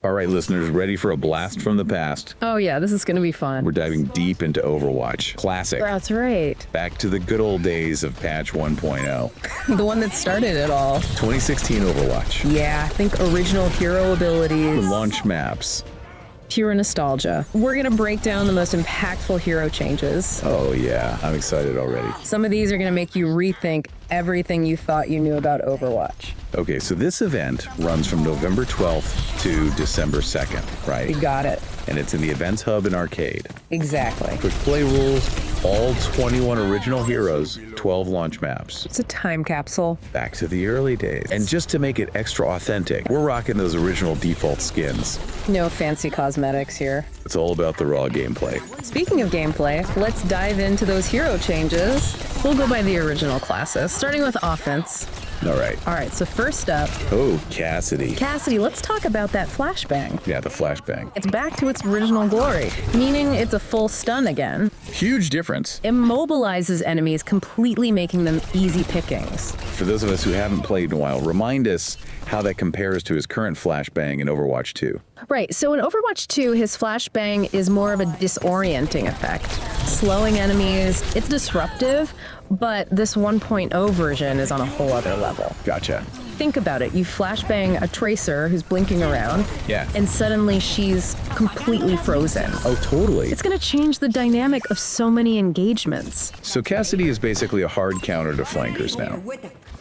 All right, listeners, ready for a blast from the past? Oh yeah, this is gonna be fun. We're diving deep into Overwatch. Classic. That's right. Back to the good old days of patch 1.0. The one that started it all. 2016 Overwatch. Yeah, I think original hero abilities. Launch maps. Pure nostalgia. We're gonna break down the most impactful hero changes. Oh yeah, I'm excited already. Some of these are gonna make you rethink everything you thought you knew about Overwatch. Okay, so this event runs from November 12th to December 2nd, right? You got it. And it's in the Events Hub and Arcade. Exactly. Quick play rules, all 21 original heroes, 12 launch maps. It's a time capsule. Back to the early days. And just to make it extra authentic, we're rocking those original default skins. No fancy cosmetics here. It's all about the raw gameplay. Speaking of gameplay, let's dive into those hero changes. We'll go by the original classes, starting with offense. All right, so first up, Oh, Cassidy. Cassidy, let's talk about that flashbang. Yeah, the flashbang. It's back to its original glory, meaning it's a full stun again. Huge difference. Immobilizes enemies, completely making them easy pickings. For those of us who haven't played in a while, remind us how that compares to his current flashbang in Overwatch 2. Right, so in Overwatch 2, his flashbang is more of a disorienting effect. Slowing enemies, it's disruptive, but this 1.0 version is on a whole other level. Gotcha. Think about it, you flashbang a Tracer who's blinking around, Yeah. and suddenly she's completely frozen. Oh, totally. It's gonna change the dynamic of so many engagements. So Cassidy is basically a hard counter to flankers now.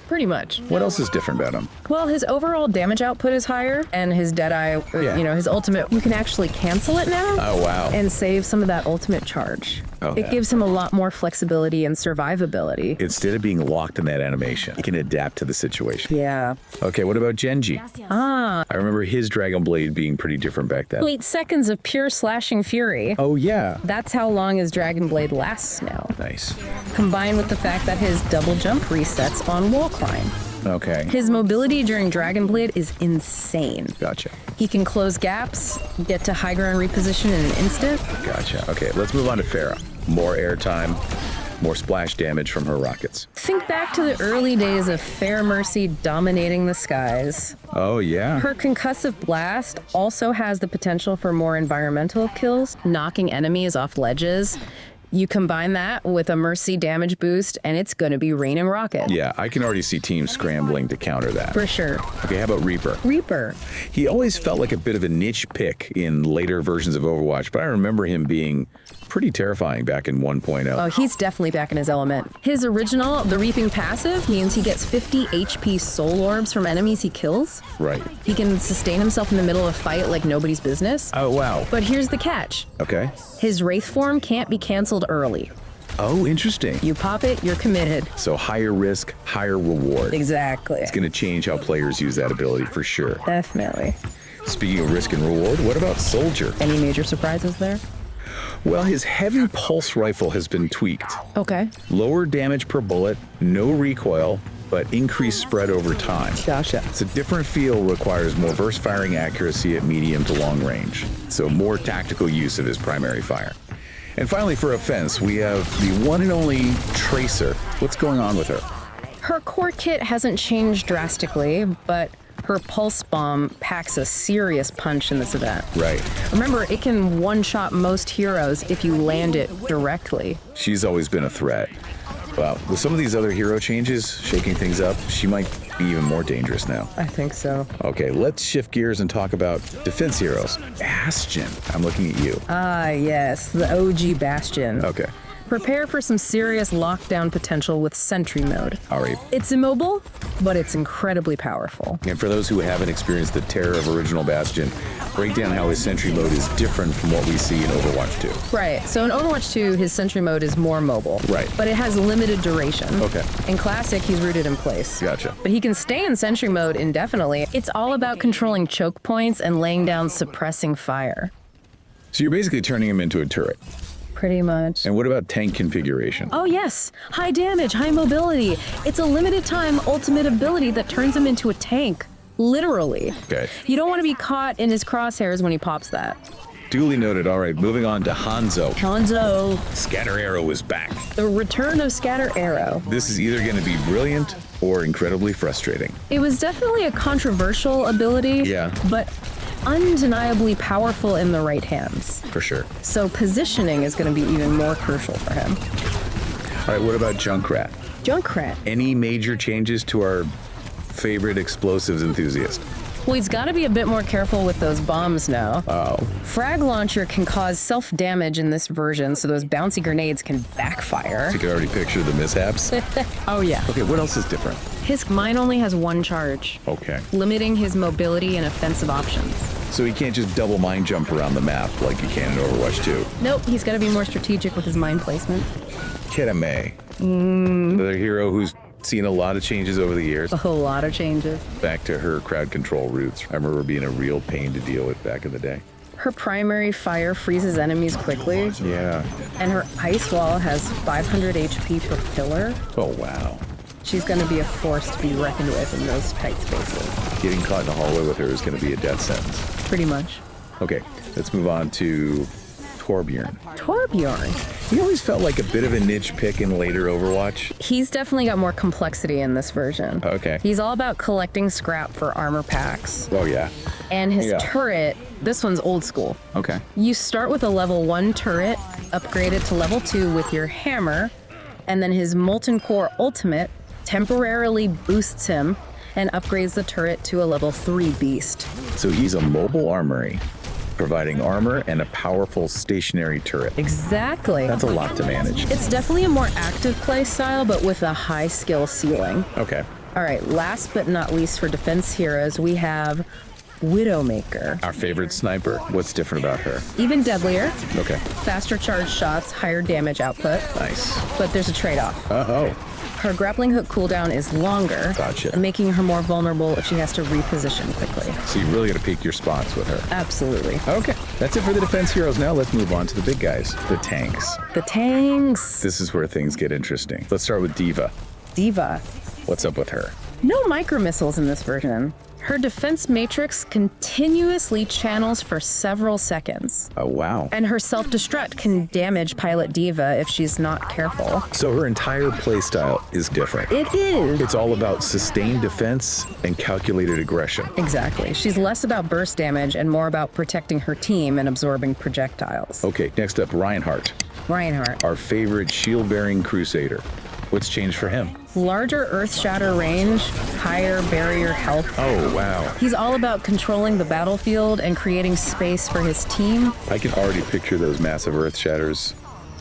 Pretty much. What else is different about him? Well, his overall damage output is higher, and his Deadeye, his ultimate, you can actually cancel it now. Oh, wow. And save some of that ultimate charge. Oh, It yeah. gives him a lot more flexibility and survivability. Instead of being locked in that animation, he can adapt to the situation. Yeah. Okay, what about Genji? I remember his Dragon Blade being pretty different back then. 8 seconds of pure slashing fury. Oh, yeah. That's how long his Dragon Blade lasts now. Nice. Combined with the fact that his double jump resets on wall climb. Okay. His mobility during Dragon Blade is insane. Gotcha. He can close gaps, get to high ground reposition in an instant. Gotcha. Okay, let's move on to Pharah. More airtime, more splash damage from her rockets. Think back to the early days of Fair Mercy dominating the skies. Oh, yeah. Her concussive blast also has the potential for more environmental kills, knocking enemies off ledges. You combine that with a Mercy damage boost, and it's gonna be raining rockets. Yeah, I can already see teams scrambling to counter that. For sure. Okay, how about Reaper? Reaper. He always felt like a bit of a niche pick in later versions of Overwatch, but I remember him being pretty terrifying back in 1.0. Oh, he's definitely back in his element. His original, the Reaping passive, means he gets 50 HP soul orbs from enemies he kills. Right. He can sustain himself in the middle of a fight like nobody's business. Oh, wow. But here's the catch. Okay. His Wraith form can't be canceled early. Oh, interesting. You pop it, you're committed. So higher risk, higher reward. Exactly. It's going to change how players use that ability for sure. Definitely. Speaking of risk and reward, what about Soldier? Any major surprises there? Well, his heavy pulse rifle has been tweaked. Okay. Lower damage per bullet, no recoil, but increased spread over time. Gotcha. It's a different feel, requires more burst firing accuracy at medium to long range, so more tactical use of his primary fire. And finally, for offense, we have the one and only Tracer. What's going on with her? Her core kit hasn't changed drastically, but her pulse bomb packs a serious punch in this event. Right. Remember, it can one-shot most heroes if you land it directly. She's always been a threat. Well, with some of these other hero changes shaking things up, she might be even more dangerous now. I think so. Okay, let's shift gears and talk about defense heroes. Bastion. I'm looking at you. Ah, yes, the OG Bastion. Okay. Prepare for some serious lockdown potential with Sentry mode. All right. It's immobile, but it's incredibly powerful. And for those who haven't experienced the terror of original Bastion, break down how his Sentry mode is different from what we see in Overwatch 2. Right, so in Overwatch 2, his Sentry mode is more mobile. Right. But it has limited duration. Okay. In Classic, he's rooted in place. Gotcha. But he can stay in Sentry mode indefinitely. It's all about controlling choke points and laying down suppressing fire. So you're basically turning him into a turret. Pretty much. And what about tank configuration? Oh yes, high damage, high mobility. It's a limited time ultimate ability that turns him into a tank. Literally. Okay. You don't want to be caught in his crosshairs when he pops that. Duly noted. All right, moving on to Hanzo. Hanzo. Scatter Arrow is back. The return of Scatter Arrow. This is either going to be brilliant or incredibly frustrating. It was definitely a controversial ability. Yeah. But undeniably powerful in the right hands. For sure. So positioning is going to be even more crucial for him. All right, what about Junkrat? Junkrat. Any major changes to our favorite explosives enthusiast? Well, he's got to be a bit more careful with those bombs now. Oh. Frag launcher can cause self-damage in this version, so those bouncy grenades can backfire. You can already picture the mishaps. Oh, yeah. Okay, what else is different? His mine only has one charge, Okay. limiting his mobility and offensive options. So he can't just double mine jump around the map like you can in Overwatch 2. Nope, he's got to be more strategic with his mine placement. Kitame. Another hero who's seen a lot of changes over the years. A whole lot of changes. Back to her crowd control roots. I remember being a real pain to deal with back in the day. Her primary fire freezes enemies quickly, Yeah. and her ice wall has 500 HP per pillar. Oh, wow. She's going to be a force to be reckoned with in those tight spaces. Getting caught in the hallway with her is going to be a death sentence. Pretty much. Okay, let's move on to Torbjorn. Torbjorn. He always felt like a bit of a niche pick in later Overwatch. He's definitely got more complexity in this version. Okay. He's all about collecting scrap for armor packs. Oh, yeah. And his Yeah. turret, this one's old school. Okay. You start with a level 1 turret, upgrade it to level 2 with your hammer, and then his Molten Core ultimate temporarily boosts him and upgrades the turret to a level 3 beast. So he's a mobile armory, providing armor and a powerful stationary turret. Exactly. That's a lot to manage. It's definitely a more active play style, but with a high skill ceiling. Okay. All right, last but not least for defense heroes, we have Widowmaker. Our favorite sniper. What's different about her? Even deadlier, Okay. faster charge shots, higher damage output, Nice. but there's a trade-off. Oh. Her grappling hook cooldown is longer, Gotcha. making her more vulnerable if she has to reposition quickly. So you really got to pick your spots with her. Absolutely. Okay. That's it for the defense heroes. Now let's move on to the big guys, the tanks. The tanks. This is where things get interesting. Let's start with Diva. Diva. What's up with her? No micro missiles in this version. Her defense matrix continuously channels for several seconds. Oh, wow. And her self-destruct can damage Pilot Diva if she's not careful. So her entire playstyle is different. It is. It's all about sustained defense and calculated aggression. Exactly. She's less about burst damage and more about protecting her team and absorbing projectiles. Okay, next up, Reinhardt, Reinhardt. our favorite shield-bearing crusader. What's changed for him? Larger earth shatter range, higher barrier health. Oh, wow. He's all about controlling the battlefield and creating space for his team. I can already picture those massive earth shatters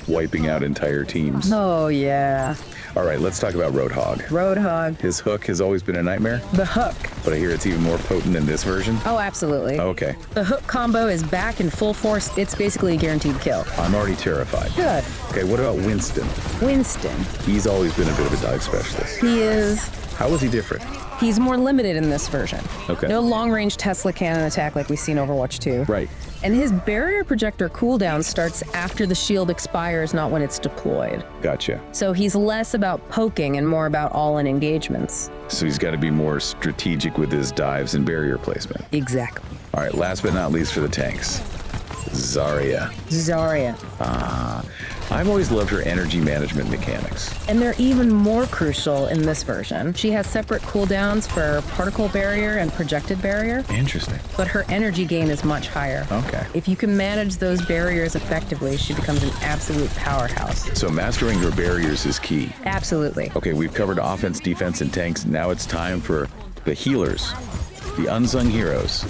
wiping out entire teams. Oh, yeah. All right, let's talk about Roadhog. Roadhog. His hook has always been a nightmare, The hook. but I hear it's even more potent in this version. Oh, absolutely. Okay, The hook combo is back in full force. It's basically a guaranteed kill. I'm already terrified. Good. Okay, what about Winston? Winston. He's always been a bit of a dive specialist. He is. How is he different? He's more limited in this version. Okay. No long-range Tesla cannon attack like we see in Overwatch 2. Right. And his barrier projector cooldown starts after the shield expires, not when it's deployed. Gotcha. So he's less about poking and more about all-in engagements. So he's got to be more strategic with his dives and barrier placement. Exactly. All right, last but not least for the tanks, Zarya. Zarya. I've always loved her energy management mechanics. And they're even more crucial in this version. She has separate cooldowns for particle barrier and projected barrier, Interesting. but her energy gain is much higher. Okay. If you can manage those barriers effectively, she becomes an absolute powerhouse. So mastering her barriers is key. Absolutely. Okay, we've covered offense, defense, and tanks. Now it's time for the healers, the unsung heroes,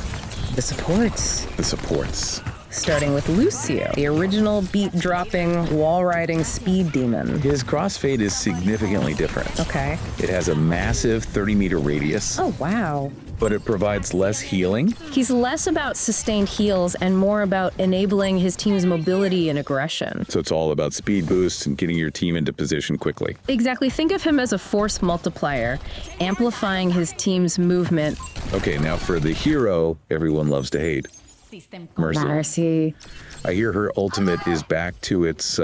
The supports. the supports. Starting with Lucio, the original beat-dropping, wall-riding speed demon. His crossfade is significantly different. Okay. It has a massive 30-meter radius, Oh, wow. but it provides less healing. He's less about sustained heals and more about enabling his team's mobility and aggression. So it's all about speed boosts and getting your team into position quickly. Exactly. Think of him as a force multiplier, amplifying his team's movement. Okay, now for the hero everyone loves to hate, Mercy. Mercy. I hear her ultimate is back to its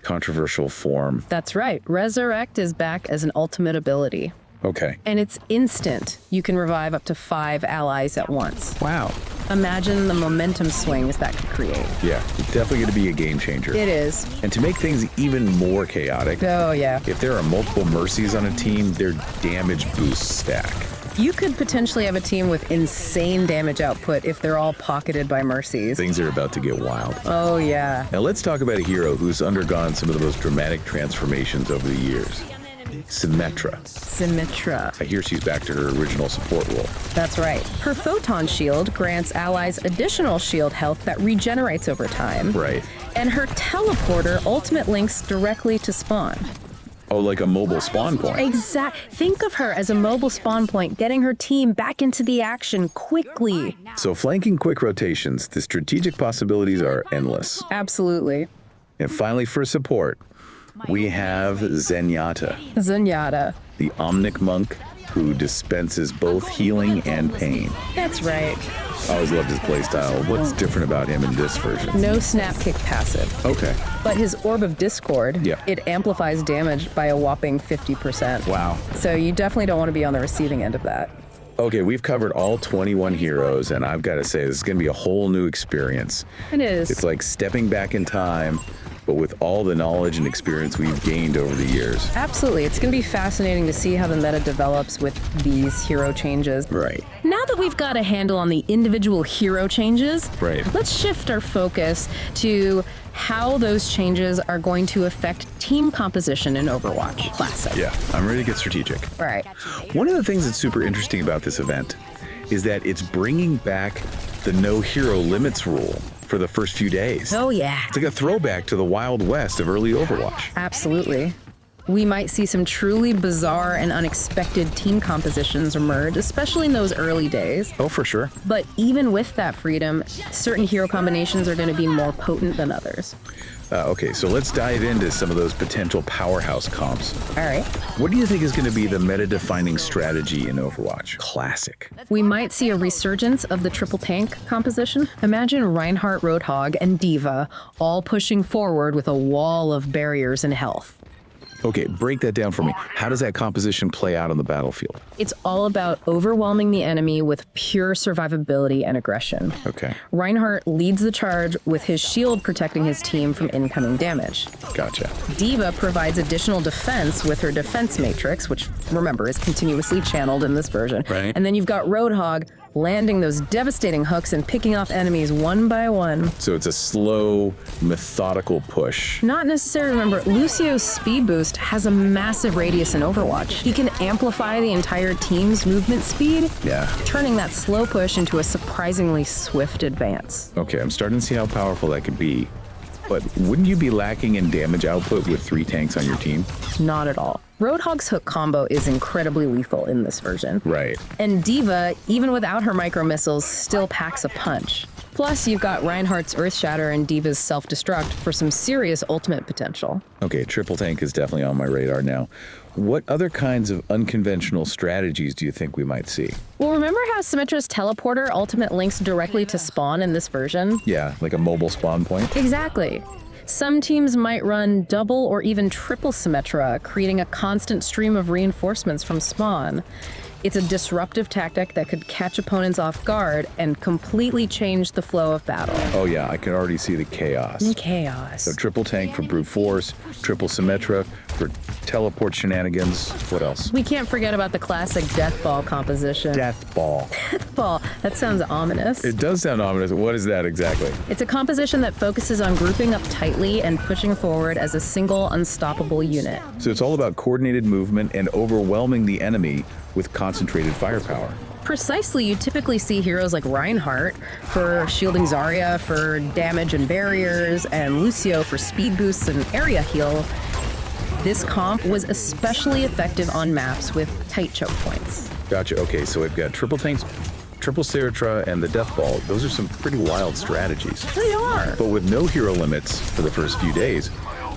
controversial form. That's right. Resurrect is back as an ultimate ability. Okay. And it's instant. You can revive up to 5 allies at once. Wow. Imagine the momentum swings that could create. Yeah, it's definitely going to be a game changer. It is. And to make things even more chaotic, Oh, yeah. if there are multiple Mercies on a team, their damage boosts stack. You could potentially have a team with insane damage output if they're all pocketed by Mercies. Things are about to get wild. Oh, yeah. Now let's talk about a hero who's undergone some of the most dramatic transformations over the years. Symmetra. Symmetra. I hear she's back to her original support role. That's right. Her photon shield grants allies additional shield health that regenerates over time. Right. And her teleporter ultimate links directly to spawn. Oh, like a mobile spawn point. Think of her as a mobile spawn point, getting her team back into the action quickly. So flanking quick rotations, the strategic possibilities are endless. Absolutely. And finally, for support, we have Zenyatta, Zenyatta. the Omnic monk who dispenses both healing and pain. That's right. I always loved his playstyle. What's different about him in this version? No snap kick passive. Okay. But his Orb of Discord, Yeah. it amplifies damage by a whopping 50%. Wow. So you definitely don't want to be on the receiving end of that. Okay, we've covered all 21 heroes, and I've got to say, this is going to be a whole new experience. It is. It's like stepping back in time, but with all the knowledge and experience we've gained over the years. Absolutely. It's going to be fascinating to see how the meta develops with these hero changes. Right. Now that we've got a handle on the individual hero changes, Right. let's shift our focus to how those changes are going to affect team composition in Overwatch Classic. Yeah, I'm ready to get strategic. All right. One of the things that's super interesting about this event is that it's bringing back the no hero limits rule for the first few days. Oh, yeah. It's like a throwback to the Wild West of early Overwatch. Absolutely. We might see some truly bizarre and unexpected team compositions emerge, especially in those early days. Oh, for sure. But even with that freedom, certain hero combinations are going to be more potent than others. Okay, so let's dive into some of those potential powerhouse comps. All right. What do you think is going to be the meta-defining strategy in Overwatch Classic? We might see a resurgence of the triple tank composition. Imagine Reinhardt, Roadhog, and D.Va all pushing forward with a wall of barriers and health. Okay, break that down for me. How does that composition play out on the battlefield? It's all about overwhelming the enemy with pure survivability and aggression. Okay, Reinhardt leads the charge with his shield protecting his team from incoming damage. gotcha. D.Va provides additional defense with her defense matrix, which, remember, is continuously channeled in this version. Right. And then you've got Roadhog landing those devastating hooks and picking off enemies one by one. So it's a slow, methodical push. Not necessarily, remember, Lucio's speed boost has a massive radius in Overwatch. He can amplify the entire team's movement speed, Yeah. turning that slow push into a surprisingly swift advance. Okay, I'm starting to see how powerful that could be. But wouldn't you be lacking in damage output with 3 tanks on your team? Not at all. Roadhog's hook combo is incredibly lethal in this version. Right. And D.Va, even without her micro missiles, still packs a punch. Plus, you've got Reinhardt's Earth Shatter and D.Va's Self-Destruct for some serious ultimate potential. Okay, triple tank is definitely on my radar now. What other kinds of unconventional strategies do you think we might see? Well, remember how Symmetra's teleporter ultimate links directly to spawn in this version? Yeah, like a mobile spawn point? Exactly. Some teams might run double or even triple Symmetra, creating a constant stream of reinforcements from spawn. It's a disruptive tactic that could catch opponents off guard and completely change the flow of battle. Oh yeah, I can already see the chaos. Chaos. So triple tank for brute force, triple Symmetra for teleport shenanigans. What else? We can't forget about the classic Death Ball composition. Death ball. Death Ball. That sounds ominous. It does sound ominous. What is that exactly? It's a composition that focuses on grouping up tightly and pushing forward as a single unstoppable unit. So it's all about coordinated movement and overwhelming the enemy with concentrated firepower. Precisely, you typically see heroes like Reinhardt for shielding Zarya for damage and barriers, and Lucio for speed boosts and area heal. This comp was especially effective on maps with tight choke points. Gotcha. Okay, so we've got triple tanks, triple Symmetra, and the Death Ball. Those are some pretty wild strategies. They are. But with no hero limits for the first few days,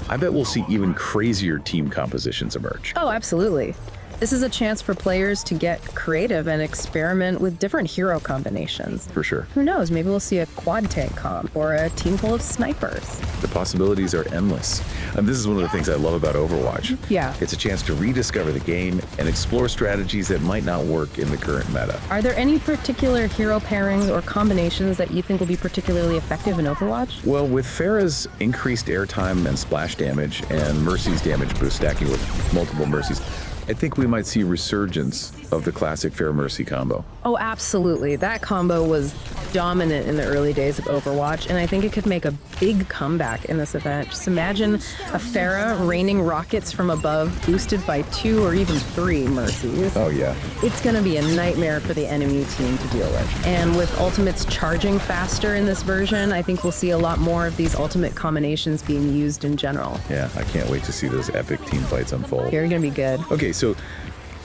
I bet we'll see even crazier team compositions emerge. Oh, absolutely. This is a chance for players to get creative and experiment with different hero combinations. For sure. Who knows, maybe we'll see a quad tank comp or a team full of snipers. The possibilities are endless. And this is one of the things I love about Overwatch. Yeah. It's a chance to rediscover the game and explore strategies that might not work in the current meta. Are there any particular hero pairings or combinations that you think will be particularly effective in Overwatch? Well, with Pharah's increased airtime and splash damage and Mercy's damage boost stacking with multiple Mercies, I think we might see a resurgence of the classic Fair Mercy combo. Oh, absolutely. That combo was dominant in the early days of Overwatch, and I think it could make a big comeback in this event. Just imagine a Pharah raining rockets from above, boosted by 2 or even 3 Mercies. Oh, yeah. It's going to be a nightmare for the enemy team to deal with. And with ultimates charging faster in this version, I think we'll see a lot more of these ultimate combinations being used in general. Yeah, I can't wait to see those epic team fights unfold. They're going to be good. Okay, so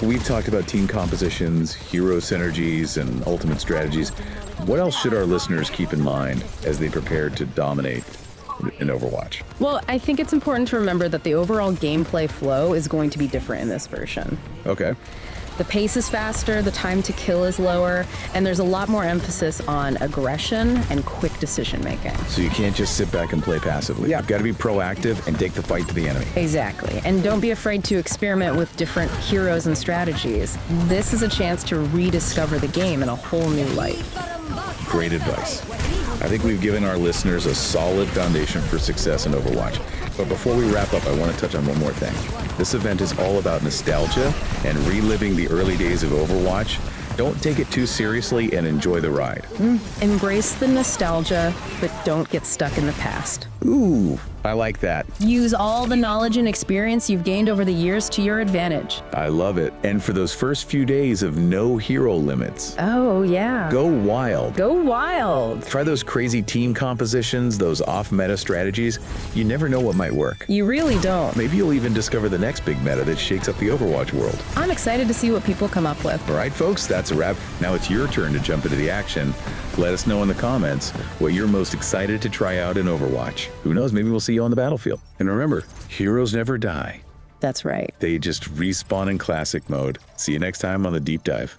we've talked about team compositions, hero synergies, and ultimate strategies. What else should our listeners keep in mind as they prepare to dominate in Overwatch? Well, I think it's important to remember that the overall gameplay flow is going to be different in this version. Okay. The pace is faster, the time to kill is lower, and there's a lot more emphasis on aggression and quick decision making. So you can't just sit back and play passively. Yeah. You've got to be proactive and take the fight to the enemy. Exactly. And don't be afraid to experiment with different heroes and strategies. This is a chance to rediscover the game in a whole new light. Great advice. I think we've given our listeners a solid foundation for success in Overwatch. But before we wrap up, I want to touch on one more thing. This event is all about nostalgia and reliving the early days of Overwatch. Don't take it too seriously and enjoy the ride. Embrace the nostalgia, but don't get stuck in the past. Ooh, I like that. Use all the knowledge and experience you've gained over the years to your advantage. I love it. And for those first few days of no hero limits, Oh, yeah. go wild. Go wild. Try those crazy team compositions, those off-meta strategies. You never know what might work. You really don't. Maybe you'll even discover the next big meta that shakes up the Overwatch world. I'm excited to see what people come up with. All right, folks, that's a wrap. Now it's your turn to jump into the action. Let us know in the comments what you're most excited to try out in Overwatch. Who knows, maybe we'll see you on the battlefield. And remember, heroes never die. That's right. They just respawn in classic mode. See you next time on the Deep Dive.